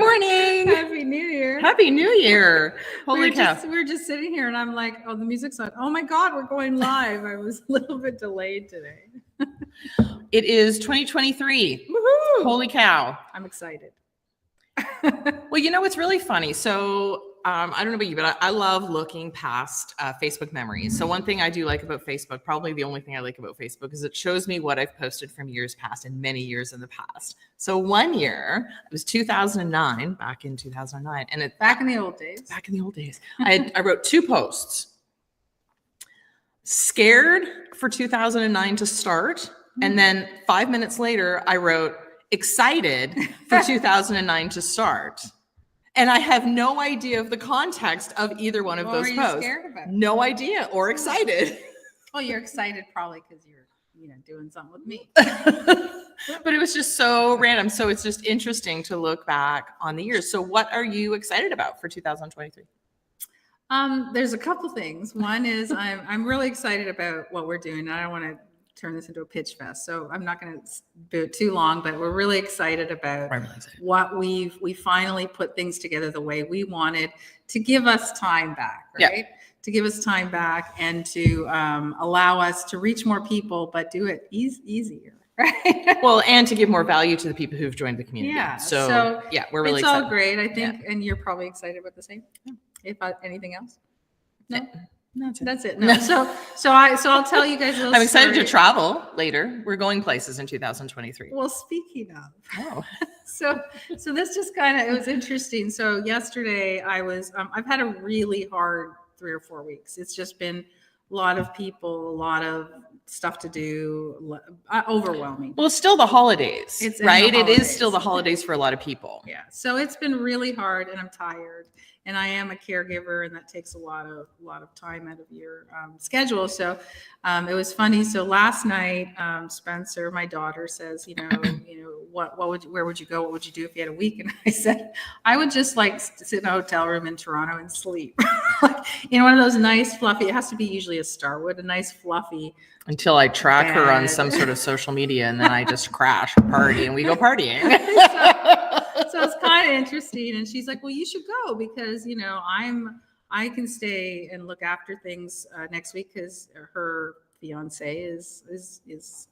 morning. Happy New Year. Happy New Year. Holy cow. We were just sitting here and I'm like, oh, the music's on. Oh my God, we're going live. I was a little bit delayed today. It is 2023. Woohoo! Holy cow. I'm excited. Well, you know, it's really funny. So I don't know about you, but I love looking past Facebook memories. So one thing I do like about Facebook, probably the only thing I like about Facebook, is it shows me what I've posted from years past and many years in the past. So one year, it was 2009, back in 2009. And back in the old days. Back in the old days. I wrote 2 posts. Scared for 2009 to start. And then 5 minutes later, I wrote excited for 2009 to start. And I have no idea of the context of either one of those posts. What were you scared about? No idea, or excited. Well, you're excited probably because you're, doing something with me. But it was just so random. So it's just interesting to look back on the years. So what are you excited about for 2023? There's a couple things. One is I'm really excited about what we're doing. And I don't want to turn this into a pitch fest, so I'm not going to do it too long, but we're really excited about what we finally put things together the way we wanted, to give us time back, right? Yeah. To give us time back and to allow us to reach more people, but do it easier, right? Well, and to give more value to the people who've joined the community. Yeah. So yeah, we're really excited. It's all great, I think, and you're probably excited about the same. Yeah. If anything else? No. That's it. No. So I'll tell you guys a little I'm excited story. to travel later. We're going places in 2023. Well, speaking of, oh, so this just it was interesting. So yesterday I was, I've had a really hard 3 or 4 weeks. It's just been a lot of people, a lot of stuff to do, overwhelming. Well, it's still the holidays, right? It is still the holidays for a lot of people. Yeah. So it's been really hard and I'm tired. And I am a caregiver, and that takes a lot of time out of your schedule. So it was funny. So last night, Spencer, my daughter, says, where would you go? What would you do if you had a week? And I said, I would just sit in a hotel room in Toronto and sleep, in one of those nice fluffy. It has to be usually a Starwood, a nice fluffy. Until I track her on some sort of social media, and then I just crash a party, and we go partying. So it's kind of interesting. And she's like, well, you should go because, I can stay and look after things next week because her fiance is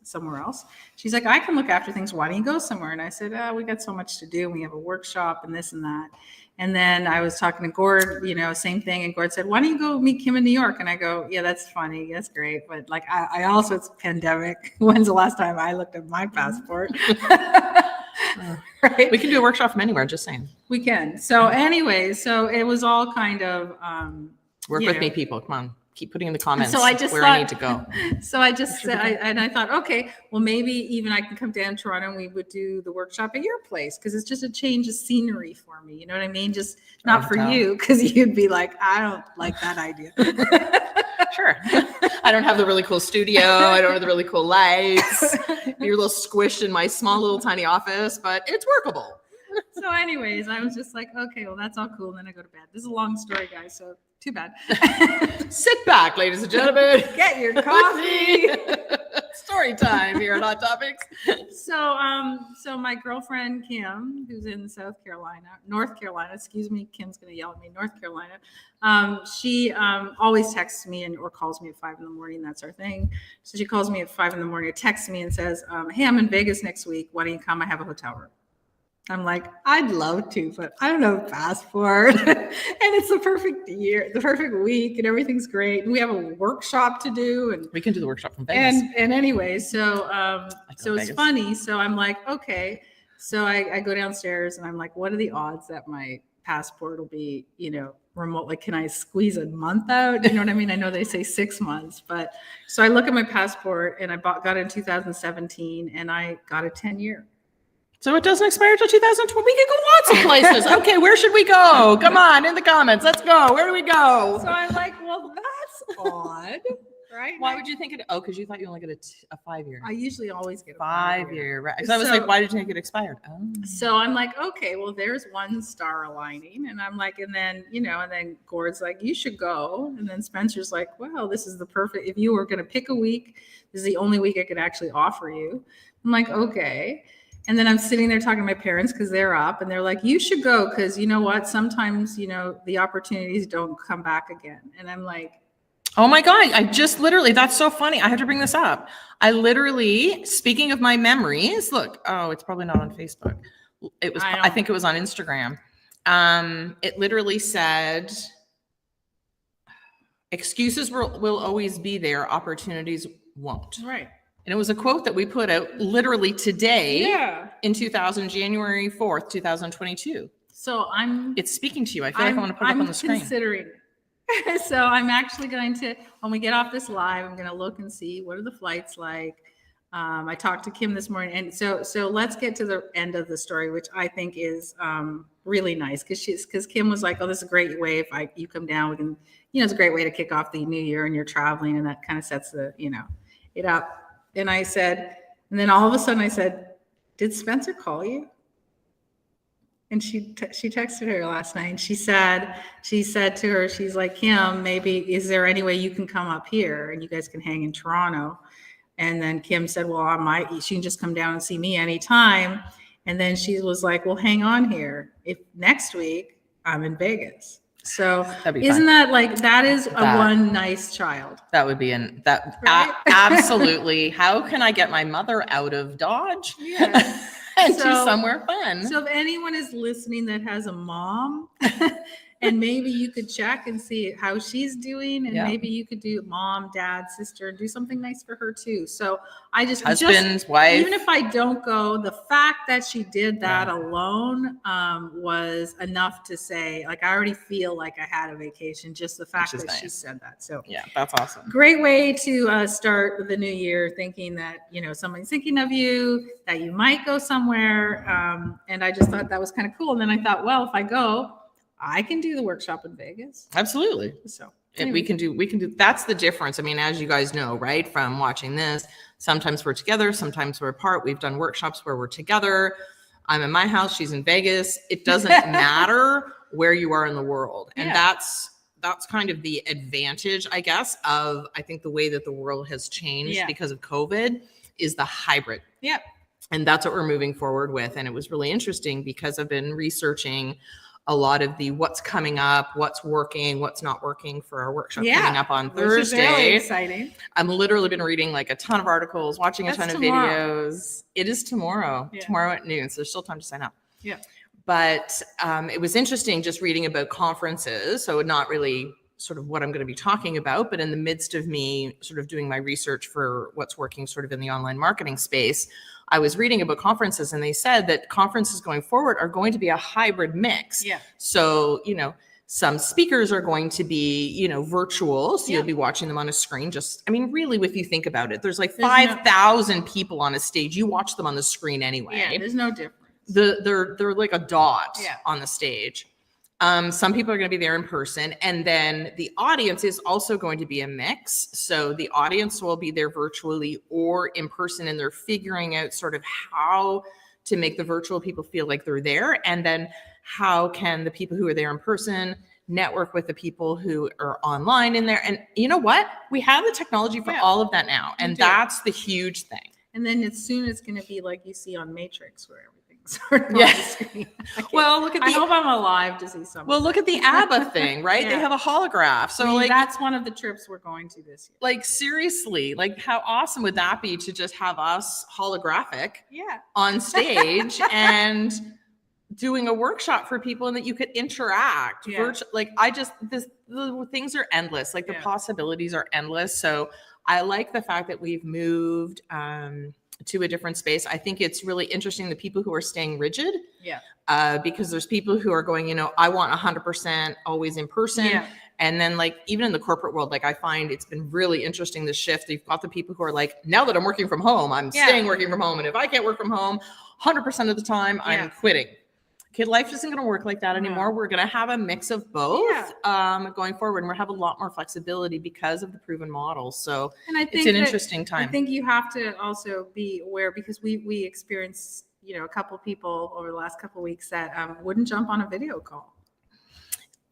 somewhere else. She's like, I can look after things. Why don't you go somewhere? And I said, we got so much to do. We have a workshop and this and that. And then I was talking to Gord, same thing. And Gord said, why don't you go meet Kim in New York? And I go, yeah, that's funny. That's great. But I also, it's pandemic. When's the last time I looked at my passport? Right. We can do a workshop from anywhere, just saying. We can. So anyway, so it was all kind of work with me, people. Come on. Keep putting in the comments so I just where thought, I need to go. So I just said, I thought, okay, well, maybe even I can come down to Toronto and we would do the workshop at your place because it's just a change of scenery for me. You know what I mean? Just not for you because you'd be like, I don't like that idea. Sure. I don't have the really cool studio. I don't have the really cool lights. You're a little squished in my small little tiny office, but it's workable. So anyways, I was just like, okay, well, that's all cool. And then I go to bed. This is a long story, guys. So too bad. Sit back, ladies and gentlemen. Get your coffee. Story time here on Hot Topics. So my girlfriend, Kim, who's in North Carolina, excuse me, Kim's going to yell at me, North Carolina. She always texts me or calls me at 5 a.m. That's our thing. So she calls me at 5 a.m. or texts me and says, hey, I'm in Vegas next week. Why don't you come? I have a hotel room. I'm like, I'd love to, but I don't have a passport. And it's the perfect year, the perfect week, and everything's great. And we have a workshop to do. And we can do the workshop from Vegas. And anyway, so it's funny. So I'm like, okay. So I go downstairs and I'm like, what are the odds that my passport will be, remote? Like, can I squeeze a month out? You know what I mean? I know they say 6 months, but so I look at my passport and I got it in 2017 and I got a 10-year. So it doesn't expire till 2020. We could go lots of places. Okay, where should we go? Come on, in the comments. Let's go. Where do we go? So I'm like, well, that's odd, right? Why would you think it? Oh, because you thought you only get a 5-year. I usually always get a 5-year, right? So I was like, why did you think it expired? Oh. So I'm like, okay, well, there's one star aligning, and I'm like, and then and then Gord's like, you should go, and then Spencer's like, well, this is the perfect. If you were going to pick a week, this is the only week I could actually offer you. I'm like, okay. And then I'm sitting there talking to my parents because they're up and they're like, you should go because you know what? Sometimes, you know, the opportunities don't come back again. And I'm like, oh my God, I just literally, that's so funny. I have to bring this up. I literally, speaking of my memories, look, oh, it's probably not on Facebook. It was, I think it was on Instagram. It literally said, excuses will always be there, opportunities won't. right. And it was a quote that we put out literally today Yeah. in January 4th, 2022. So it's speaking to you. I feel like I want to put it up on the screen. I'm considering. So I'm actually going to, when we get off this live, I'm going to look and see what are the flights like. I talked to Kim this morning, and so let's get to the end of the story, which I think is really nice because Kim was like, "Oh, this is a great way if you come down, we can, you know, it's a great way to kick off the new year and you're traveling, and that kind of sets the, you know, it up." And I said, and then all of a sudden I said, "Did Spencer call you?" And she texted her last night, and she said to her, she's like, "Kim, maybe is there any way you can come up here and you guys can hang in Toronto?" And then Kim said, "Well, she can just come down and see me anytime." And then she was like, "Well, hang on here. If next week I'm in Vegas." So isn't that like, that is one nice child. That would be right? Absolutely. How can I get my mother out of Dodge? Yeah. And do somewhere fun. So if anyone is listening that has a mom, and maybe you could check and see how she's doing, and maybe you could do mom, dad, sister, do something nice for her too. So I just wife, even if I don't go, the fact that she did that alone was enough to say, like, I already feel like I had a vacation. Just the fact that she said that. So yeah, that's awesome. Great way to start the new year, thinking that, you know, someone's thinking of you, that you might go somewhere. And I just thought that was kind of cool. And then I thought, well, if I go, I can do the workshop in Vegas. Absolutely. So anyway. we can do, that's the difference. I mean, as you guys know, right, from watching this, sometimes we're together, sometimes we're apart. We've done workshops where we're together. I'm in my house, she's in Vegas. It doesn't matter where you are in the world. And that's kind of the advantage, I guess, of, I think, the way that the world has changed because of COVID is the hybrid. Yep. And that's what we're moving forward with. And it was really interesting because I've been researching a lot of the what's coming up, what's working, what's not working for our workshop coming up on Thursday. Which is really exciting. I'm literally been reading like a ton of articles, watching a ton of videos. It is tomorrow at noon. So there's still time to sign up. Yeah. But it was interesting just reading about conferences. So not really sort of what I'm going to be talking about, but in the midst of me sort of doing my research for what's working sort of in the online marketing space, I was reading about conferences, and they said that conferences going forward are going to be a hybrid mix. Yeah. So, you know, some speakers are going to be, you know, virtual. So you'll be watching them on a screen. Just, I mean, really, if you think about it, there's like 5,000 people on a stage. You watch them on the screen anyway. Yeah, there's no difference. They're like a dot on the stage. Some people are going to be there in person, and then the audience is also going to be a mix. So the audience will be there virtually or in person, and they're figuring out sort of how to make the virtual people feel like they're there. And then how can the people who are there in person network with the people who are online in there? And you know what? We have the technology for all of that now. And that's the huge thing. And then soon it's going to be like you see on Matrix, where everything's sort of on the screen. Well, look at I hope I'm alive to see something. Well, look at the ABBA thing, right? They have a holograph. So like that's one of the trips we're going to this year. Like seriously, like how awesome would that be to just have us holographic on stage and doing a workshop for people, and that you could interact like the things are endless. Like the possibilities are endless. So I like the fact that we've moved to a different space. I think it's really interesting, the people who are staying rigid. Because there's people who are going, you know, I want 100% always in person. And then like, even in the corporate world, like I find it's been really interesting, the shift. You've got the people who are like, now that I'm working from home, I'm staying working from home. And if I can't work from home 100% of the time, I'm quitting. Okay, life isn't going to work like that anymore. We're going to have a mix of both going forward, and we'll have a lot more flexibility because of the proven model. So and I think it's an interesting time. I think you have to also be aware, because we experienced, you know, a couple people over the last couple of weeks that wouldn't jump on a video call.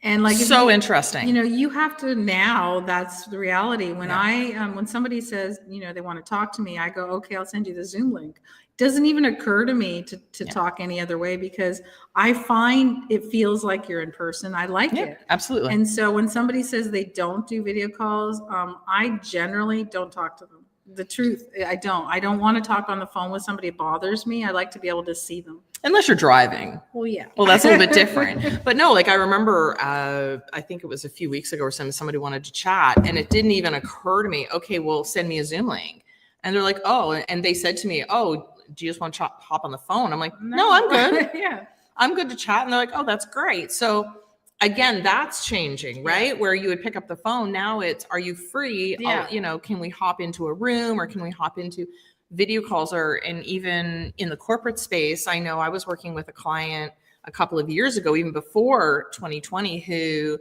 And like, if So you, interesting. you know, you have to now, that's the reality. When Yeah. when somebody says, you know, they want to talk to me, I go, okay, I'll send you the Zoom link. Doesn't even occur to me to Yeah. talk any other way, because I find it feels like you're in person. I like Yeah, it. absolutely. And so when somebody says they don't do video calls, I generally don't talk to them. The truth, I don't want to talk on the phone with somebody. It bothers me. I like to be able to see them. Unless you're driving. Well, yeah. Well, that's a little bit different. But no, like I remember, I think it was a few weeks ago or something, somebody wanted to chat and it didn't even occur to me, okay, well, send me a Zoom link. And they're like, oh, and they said to me, oh, do you just want to hop on the phone? I'm like, no, I'm good. Yeah. I'm good to chat. And they're like, oh, that's great. So again, that's changing, right? Yeah. Where you would pick up the phone. Now it's, are you free? Yeah. You know, can we hop into a room or can we hop into video calls? Or, and even in the corporate space, I know I was working with a client a couple of years ago, even before 2020, who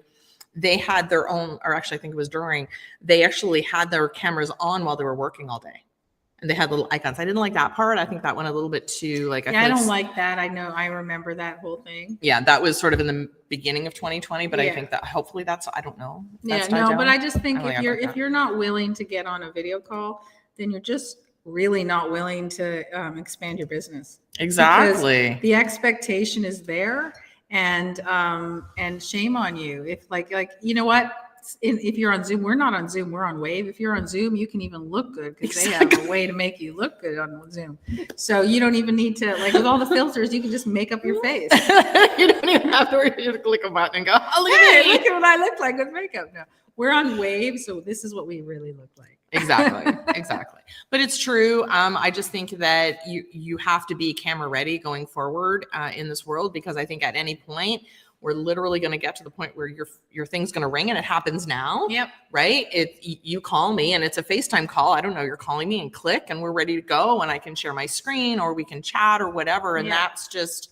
they had their own, or actually I think it was during, they actually had their cameras on while they were working all day. And they had little icons. I didn't like that part. I think that went a little bit too like, I don't like that. I know, I remember that whole thing. Yeah, that was sort of in the beginning of 2020, but I Yeah. think that hopefully that's, I don't know. Yeah, That's died no, but down. I just think I don't if think you're I've done if you're not willing to get on a video call, then you're just really not willing to expand your business. Exactly. Because the expectation is there, and shame on you if like you know what. If you're on Zoom, we're not on Zoom, we're on Wave. If you're on Zoom, you can even look good because they have a way to make you look good on Zoom. So you don't even need to, like with all the filters, you can just make up your face. You don't even have to worry. You just click a button and go, oh, look Hey, at me. look at what I look like with makeup. No, we're on Wave, so this is what we really look like. Exactly. Exactly. But it's true. I just think that you have to be camera ready going forward in this world, because I think at any point we're literally going to get to the point where your thing's going to ring, and it happens now. Yep. Right. If you call me and it's a FaceTime call, I don't know, you're calling me and click and we're ready to go and I can share my screen or we can chat or whatever. And Yeah. that's just,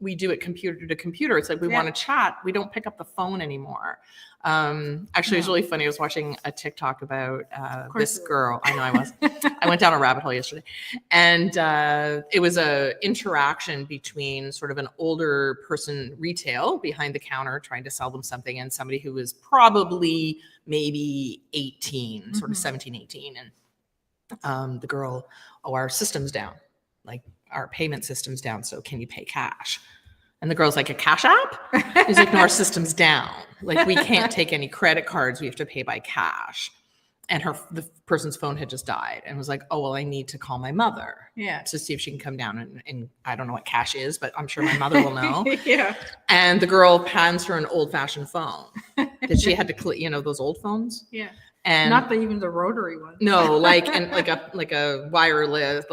we do it computer to computer. It's like we want to chat. We don't pick up the phone anymore. Actually, it's really funny. I was watching a TikTok about this girl. I know I was. I went down a rabbit hole yesterday, and it was a interaction between sort of an older person retail behind the counter trying to sell them something, and somebody who was probably maybe 18, sort of 17, 18. And the girl, oh, our system's down. Like our payment system's down. So can you pay cash? And the girl's like, a cash app? He's like, no, our system's down. Like we can't take any credit cards. We have to pay by cash. And the person's phone had just died and was like, oh, well, I need to call my mother to see if she can come down. And I don't know what cash is, but I'm sure my mother will know. Yeah. And the girl hands her an old fashioned phone that she had to click, you know, those old phones. Yeah. And not even the rotary one. No, like a wireless,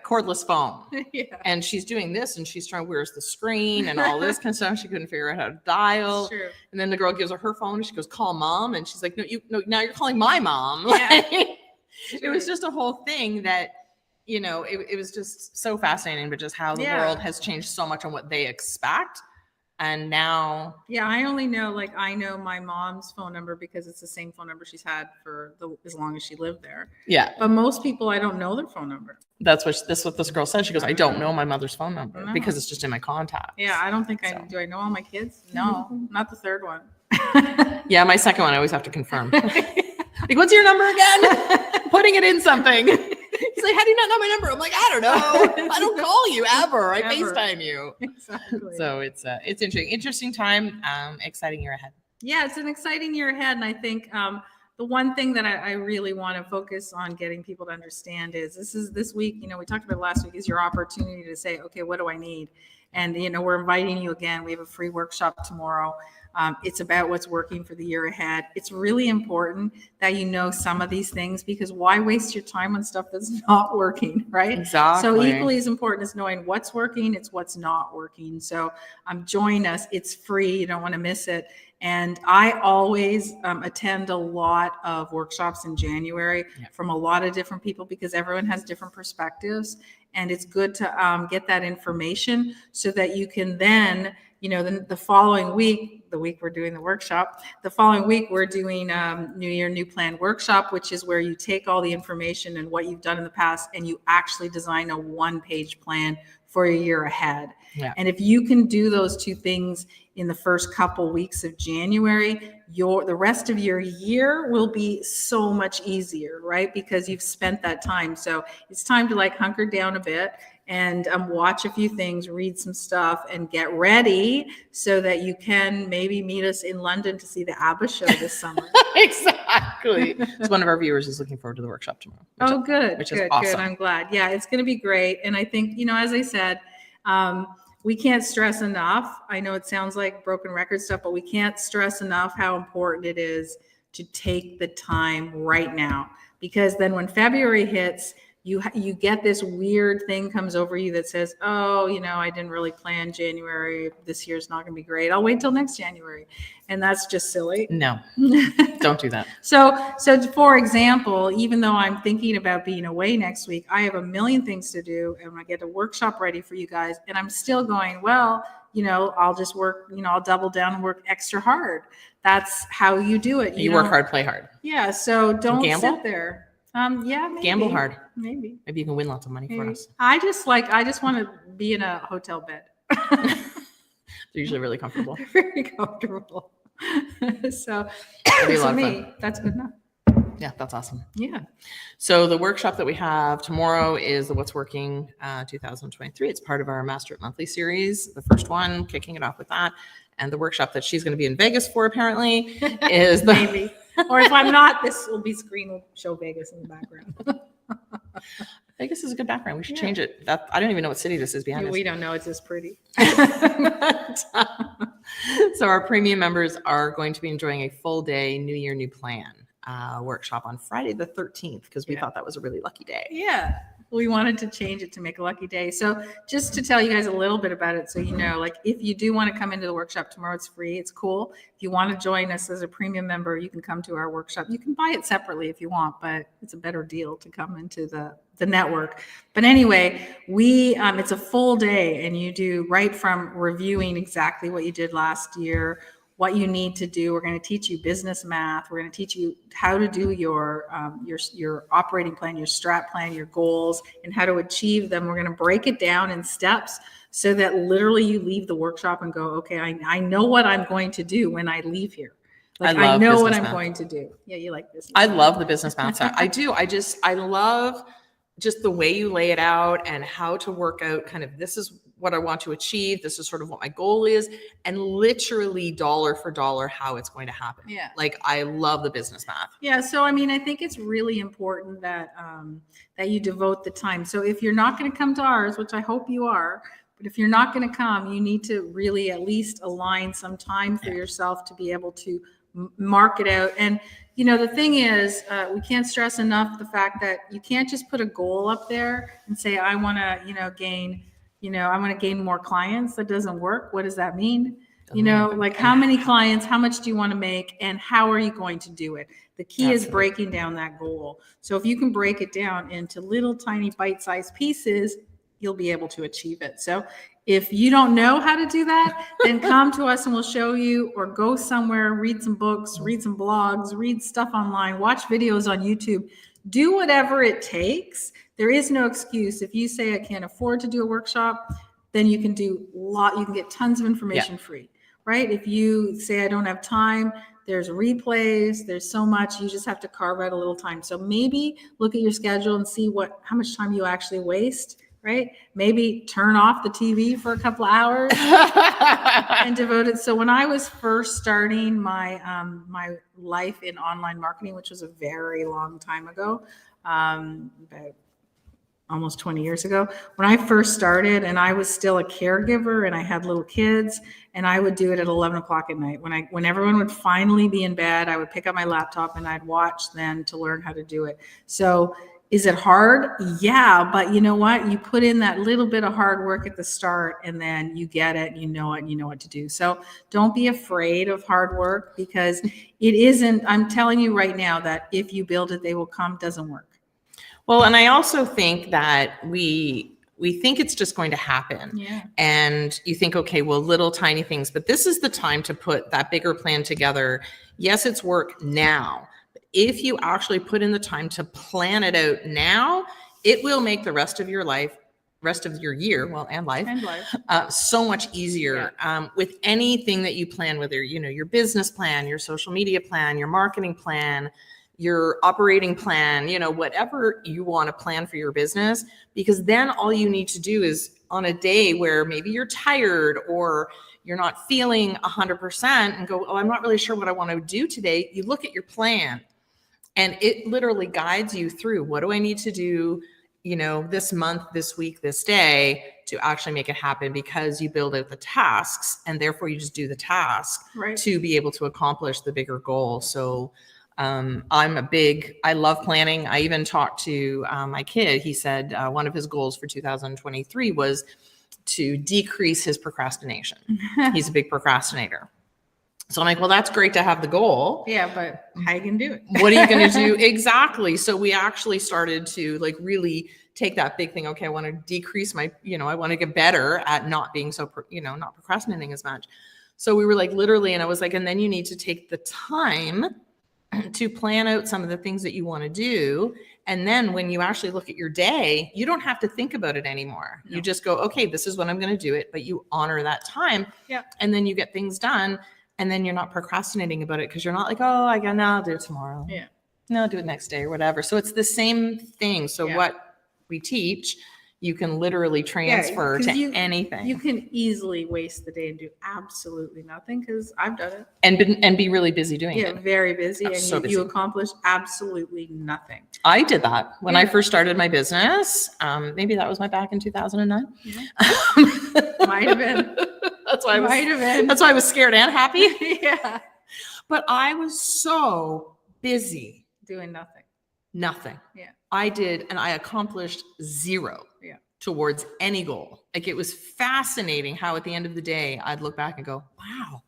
cordless phone. Yeah. And she's doing this and she's trying, where's the screen and all this kind of stuff. She couldn't figure out how to dial. True. And then the girl gives her phone and she goes, call mom. And she's like, no, now you're calling my mom. Yeah. It was just a whole thing that, you know, it was just so fascinating, but just how the world has changed so much on what they expect. And now, I only know, like, I know my mom's phone number because it's the same phone number she's had for as long as she lived there. Yeah. But most people, I don't know their phone number. That's what this girl said. She goes, I don't know my mother's phone number because it's just in my contacts. Yeah. I don't think do I know all my kids? No, not the third one. Yeah. My second one, I always have to confirm. Like, what's your number again? Putting it in something. He's like, how do you not know my number? I'm like, I don't know. I don't call you ever. I FaceTime you. Exactly. So it's interesting time, exciting year ahead. Yeah, it's an exciting year ahead. And I think the one thing that I really want to focus on getting people to understand is this week, you know, we talked about last week, is your opportunity to say, okay, what do I need? And, you know, we're inviting you again. We have a free workshop tomorrow. It's about what's working for the year ahead. It's really important that you know some of these things, because why waste your time on stuff that's not working, right? Exactly. So equally as important as knowing what's working, it's what's not working. So join us. It's free. You don't want to miss it. And I always attend a lot of workshops in January from a lot of different people, because everyone has different perspectives. And it's good to get that information so that you can then, you know, the following week, the week we're doing the workshop, the following week we're doing New Year, New Plan workshop, which is where you take all the information and what you've done in the past and you actually design a one-page plan for a year ahead. Yeah. And if you can do those two things in the first couple weeks of January, the rest of your year will be so much easier, right? Because you've spent that time. So it's time to like hunker down a bit and watch a few things, read some stuff, and get ready so that you can maybe meet us in London to see the ABBA show this summer. Exactly. So one of our viewers is looking forward to the workshop tomorrow. Which is awesome. I'm glad. Yeah, it's going to be great. And I think, as I said, we can't stress enough. I know it sounds like broken record stuff, but we can't stress enough how important it is to take the time right now. Because then when February hits, you get this weird thing comes over you that says, oh, I didn't really plan January. This year's not going to be great. I'll wait till next January. And that's just silly. No, don't do that. So for example, even though I'm thinking about being away next week, I have a million things to do and I get a workshop ready for you guys. And I'm still going, well, I'll just work, I'll double down and work extra hard. That's how you do it. You work hard, play hard. Yeah. So don't gamble? sit there. Yeah, maybe. Gamble hard. Maybe you can win lots of money for us. I just want to be in a hotel bed. They're usually really comfortable. Very comfortable. So me, that's good enough. Yeah, that's awesome. Yeah. So the workshop that we have tomorrow is the What's Working 2023. It's part of our Master It Monthly series, the first one, kicking it off with that. And the workshop that she's going to be in Vegas for apparently is maybe. Or if I'm not, this will be screen will show Vegas in the background. Vegas is a good background. We should change it. I don't even know what city this is behind us. We don't know. It's just pretty. So our premium members are going to be enjoying a full day New Year, New Plan workshop on Friday the 13th because we thought that was a really lucky day. Yeah. We wanted to change it to make a lucky day. So just to tell you guys a little bit about it, so like if you do want to come into the workshop tomorrow, it's free. It's cool. If you want to join us as a premium member, you can come to our workshop. You can buy it separately if you want, but it's a better deal to come into the network. But anyway, it's a full day and you do right from reviewing exactly what you did last year, what you need to do. We're going to teach you business math. We're going to teach you how to do your operating plan, your strat plan, your goals, and how to achieve them. We're going to break it down in steps so that literally you leave the workshop and go, okay, I know what I'm going to do when I leave here. Like I know what I'm going to do. Yeah, you like this. I love the business math side. I do. I love just the way you lay it out and how to work out kind of this is what I want to achieve. This is sort of what my goal is, and literally dollar for dollar how it's going to happen. Yeah. Like I love the business math. Yeah. So, I think it's really important that, that you devote the time. So if you're not going to come to ours, which I hope you are, but if you're not going to come, you need to really at least align some time for yourself to be able to mark it out. And, the thing is, we can't stress enough the fact that you can't just put a goal up there and say, I want to, gain, I want to gain more clients. That doesn't work. What does that mean? Like how many clients, how much do you want to make, and how are you going to do it? The key is breaking down that goal. So if you can break it down into little tiny bite-sized pieces, you'll be able to achieve it. So if you don't know how to do that, then come to us and we'll show you, or go somewhere, read some books, read some blogs, read stuff online, watch videos on YouTube, do whatever it takes. There is no excuse. If you say I can't afford to do a workshop, then you can you can get tons of information free, right? If you say I don't have time, there's replays, there's so much, you just have to carve out a little time. So maybe look at your schedule and see how much time you actually waste. Right? Maybe turn off the TV for a couple of hours and devote it. So when I was first starting my my life in online marketing, which was a very long time ago, about almost 20 years ago, when I first started, and I was still a caregiver and I had little kids, and I would do it at 11 o'clock at night. When everyone would finally be in bed, I would pick up my laptop and I'd watch then to learn how to do it. So is it hard? Yeah, but you know what? You put in that little bit of hard work at the start, and then you get it, you know it, and you know what to do. So don't be afraid of hard work, because it isn't, I'm telling you right now that if you build it, they will come, doesn't work. Well, and I also think that we think it's just going to happen. Yeah. And you think, okay, well, little tiny things, but this is the time to put that bigger plan together. Yes, it's work now. If you actually put in the time to plan it out now, it will make the rest of your life rest of your year, well, and life, And life. so much easier. With anything that you plan, whether, your business plan, your social media plan, your marketing plan, your operating plan, whatever you want to plan for your business, because then all you need to do is on a day where maybe you're tired or you're not feeling 100% and go, oh, I'm not really sure what I want to do today. You look at your plan and it literally guides you through, what do I need to do, this month, this week, this day to actually make it happen, because you build out the tasks and therefore you just do the task to be able to accomplish the bigger goal. So I love planning. I even talked to my kid. He said one of his goals for 2023 was to decrease his procrastination. He's a big procrastinator. So I'm like, well, that's great to have the goal. Yeah, but how you can do it? What are you going to do? Exactly. So we actually started to really take that big thing. Okay, I want to decrease my, I want to get better at not being so, not procrastinating as much. So we were literally, and I was like, and then you need to take the time to plan out some of the things that you want to do. And then when you actually look at your day, you don't have to think about it anymore. No. You just go, okay, this is when I'm going to do it, but you honor that time. Yeah. And then you get things done. And then you're not procrastinating about it, because you're not like, oh, I'll do it tomorrow. Yeah. No, I'll do it next day or whatever. So it's the same thing. So what we teach, you can literally transfer to anything. You can easily waste the day and do absolutely nothing, because I've done it. And be really busy doing it. Yeah, very busy. And you accomplish absolutely nothing. I did that when I first started my business. Maybe that was back in 2009. Yeah. Might have been. That's why I was scared and happy. Yeah. But I was so busy doing nothing. Nothing. Yeah. I did, and I accomplished zero towards any goal. It was fascinating how at the end of the day, I'd look back and go, wow,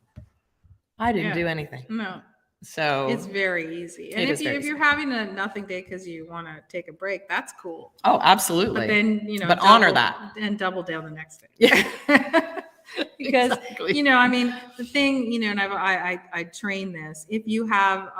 I didn't do anything. No. So it's very easy. And if you're having a nothing day because you want to take a break, that's cool. Oh, absollude. But then, honor that. And double down the next day. Yeah. Because, the thing, and I train this, if you have,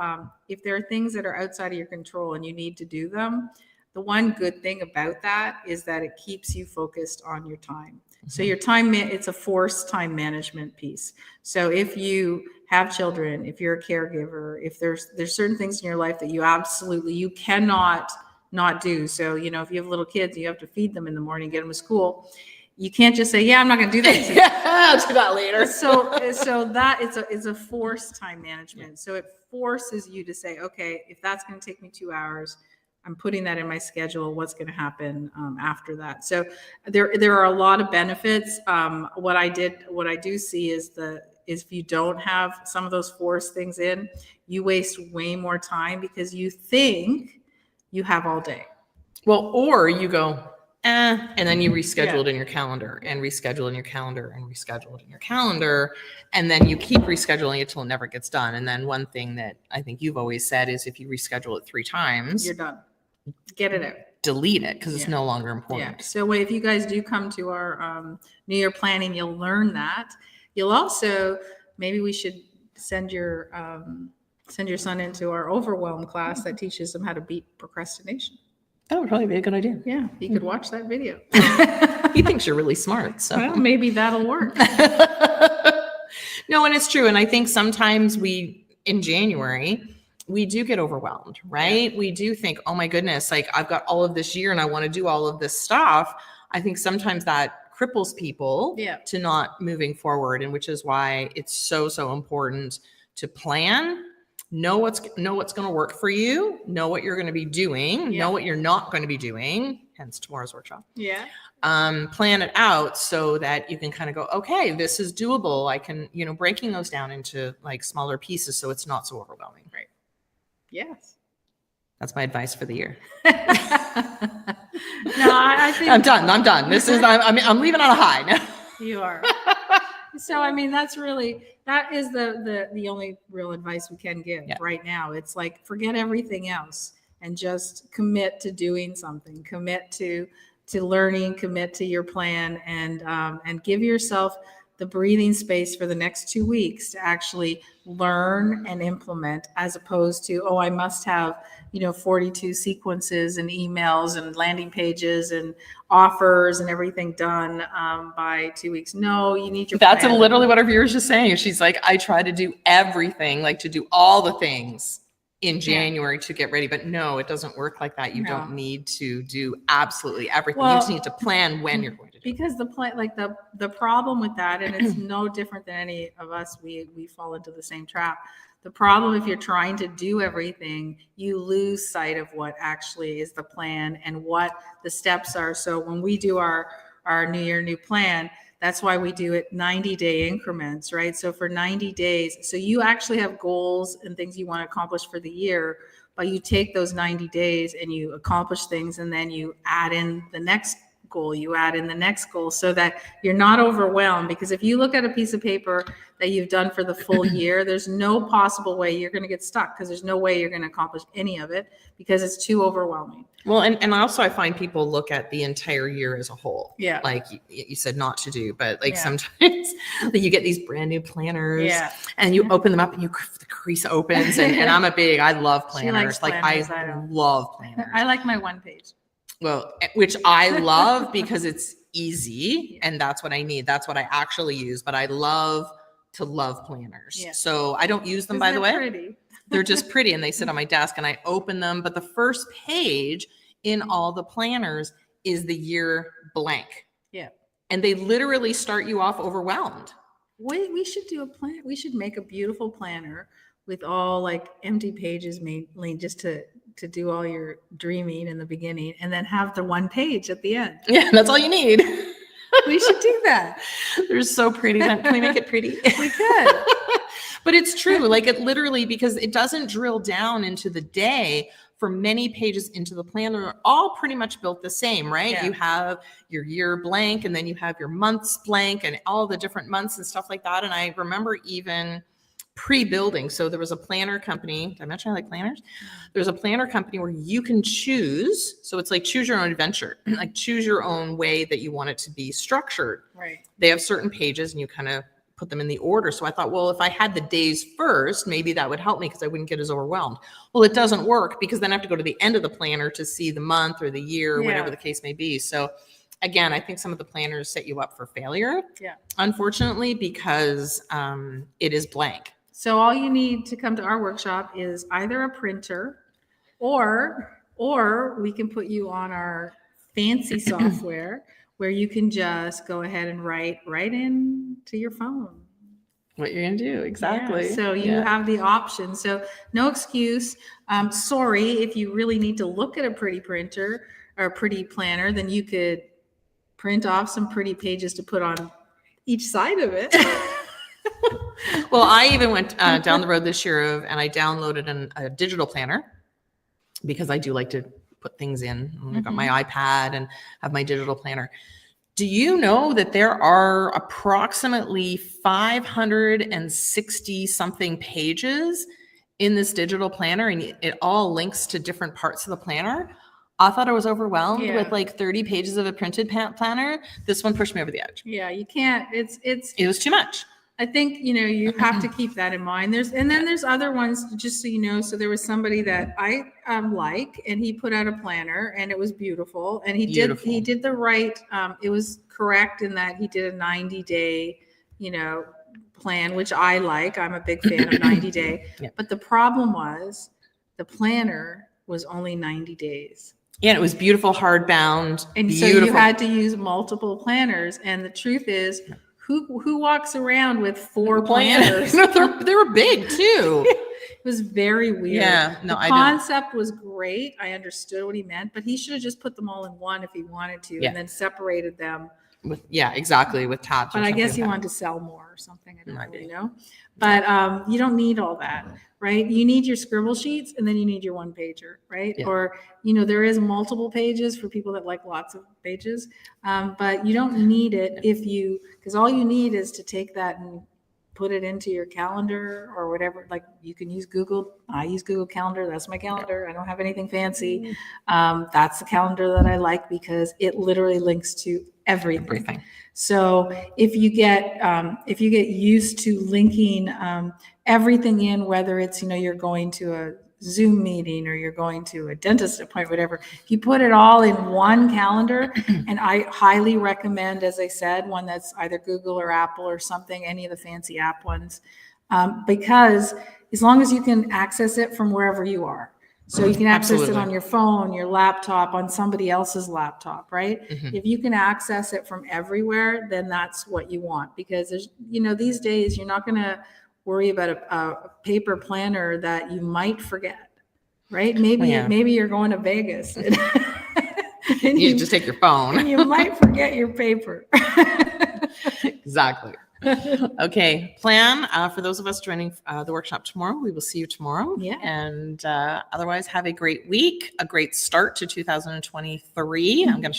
if there are things that are outside of your control and you need to do them, the one good thing about that is that it keeps you focused on your time. Mm-hmm. So your time, it's a forced time management piece. So if you have children, if you're a caregiver, if there's certain things in your life that you cannot not do. So, if you have little kids, you have to feed them in the morning, get them to school. You can't just say, yeah, I'm not going to do that. I'll do that later. So that it's a forced time management. So it forces you to say, okay, if that's going to take me 2 hours, I'm putting that in my schedule. What's going to happen after that? So there are a lot of benefits. What I do see is if you don't have some of those forced things in, you waste way more time because you think you have all day. Well, or you go, and then you reschedule it in your calendar and reschedule in your calendar and reschedule it in your calendar. And then you keep rescheduling it till it never gets done. And then one thing that I think you've always said is if you reschedule it 3 times, you're done. Get it out. Delete it because it's no longer important. Yeah. So if you guys do come to our New Year planning, you'll learn that. You'll also, maybe we should send your son into our overwhelm class that teaches him how to beat procrastination. That would probably be a good idea. Yeah, you could watch that video. He thinks you're really smart. So well, maybe that'll work. No, and it's true. And I think sometimes in January, we do get overwhelmed, right? Yeah. We do think, oh my goodness, I've got all of this year and I want to do all of this stuff. I think sometimes that cripples people to not moving forward. And which is why it's so, so important to plan. Know what's going to work for you, know what you're going to be doing, know what you're not going to be doing, hence tomorrow's workshop. Yeah. Plan it out so that you can kind of go, okay, this is doable. I can, breaking those down into smaller pieces so it's not so overwhelming. Right. Yes. That's my advice for the year. No, I think I'm done. I'm leaving on a high now. You are. So, that is the only real advice we can give right now. It's forget everything else and just commit to doing something, commit to learning, commit to your plan, and give yourself the breathing space for the next 2 weeks to actually learn and implement, as opposed to, I must have, 42 sequences and emails and landing pages and offers and everything done by 2 weeks. No, you need your That's plan. literally what our viewer's just saying. She's like, I try to do everything, like to do all the things in January to get ready. But no, it doesn't work like that. You don't need to do absolutely everything. You just need to plan when you're going to do it. Because the problem with that, and it's no different than any of us, we fall into the same trap. The problem, if you're trying to do everything, you lose sight of what actually is the plan and what the steps are. So when we do our New Year, New Plan, that's why we do it 90-day increments, right? So for 90 days, so you actually have goals and things you want to accomplish for the year, but you take those 90 days and you accomplish things, and then you add in the next goal, you add in the next goal, so that you're not overwhelmed. Because if you look at a piece of paper that you've done for the full year, there's no possible way you're going to get stuck, because there's no way you're going to accomplish any of it because it's too overwhelming. Well, and also I find people look at the entire year as a whole. Yeah. Like you said not to do, but like sometimes you get these brand new planners and you open them up and the crease opens and I love planners. I love planners. I like my one page. Well, which I love because it's easy and that's what I need. That's what I actually use, but I love planners. Yeah. So I don't use them, by the way. Pretty? They're just pretty and they sit on my desk and I open them. But the first page in all the planners is the year blank. Yeah. And they literally start you off overwhelmed. We should do a plan. We should make a beautiful planner with all like empty pages, mainly just to do all your dreaming in the beginning, and then have the one page at the end. Yeah, that's all you need. We should do that. They're so pretty. Can we make it pretty? We could. But it's true. Like it literally, because it doesn't drill down into the day. For many pages into the planner are all pretty much built the same, right? Yeah. You have your year blank and then you have your months blank and all the different months and stuff like that. And I remember even pre-building. So there was a planner company. Did I mention I like planners? There's a planner company where you can choose. So it's like choose your own adventure, like choose your own way that you want it to be structured. Right. They have certain pages and you kind of put them in the order. So I thought, well, if I had the days first, maybe that would help me because I wouldn't get as overwhelmed. Well, it doesn't work because then I have to go to the end of the planner to see the month or the year, or whatever the case may be. So again, I think some of the planners set you up for failure, unfortunately, because it is blank. So all you need to come to our workshop is either a printer or we can put you on our fancy software where you can just go ahead and write right in to your phone what you're going to do. Exactly. Yeah, so you have the option. So no excuse. Sorry, if you really need to look at a pretty printer or a pretty planner, then you could print off some pretty pages to put on each side of it. Well, I even went down the road this year and I downloaded a digital planner because I do like to put things in. I've got my iPad and have my digital planner. Do you know that there are approximately 560 something pages in this digital planner and it all links to different parts of the planner? I thought I was overwhelmed with like 30 pages of a printed planner. This one pushed me over the edge. Yeah, you can't. It was too much. I think, you have to keep that in mind. There's other ones, just so you know. So there was somebody that I like, and he put out a planner and it was beautiful. And he did the right, it was correct in that he did a 90-day, plan, which I like. I'm a big fan of 90-day. Yeah. But the problem was the planner was only 90 days. Yeah, and it was beautiful, hardbound. And so you had to use multiple planners. And the truth is, who walks around with 4 planners? They were big too. It was very weird. Yeah, no, the concept was great. I understood what he meant, but he should have just put them all in one if he wanted to, and then separated them. Exactly, with tabs. But I guess he wanted to sell more or something. I don't really know. But you don't need all that, right? You need your scribble sheets and then you need your one pager, right? Yeah. Or, there is multiple pages for people that like lots of pages, but you don't need it because all you need is to take that and put it into your calendar or whatever. Like you can use Google. I use Google Calendar. That's my calendar. I don't have anything fancy. That's the calendar that I like because it literally links to everything. So if you get used to linking everything in, whether it's you're going to a Zoom meeting or you're going to a dentist appointment, whatever. If you put it all in one calendar, and I highly recommend, as I said, one that's either Google or Apple or something, any of the fancy app ones, because as long as you can access it from wherever you are. So you can access it Absolutely. on your phone, your laptop, on somebody else's laptop, right? Mhm. If you can access it from everywhere, then that's what you want, because there's, these days you're not going to worry about a paper planner that you might forget, right? Maybe yeah. maybe you're going to Vegas and, and You just take your phone. and you might forget your paper. Exactly. Okay, plan for those of us joining the workshop tomorrow. We will see you tomorrow. Yeah. And otherwise, have a great week, a great start to 2023. I'm going to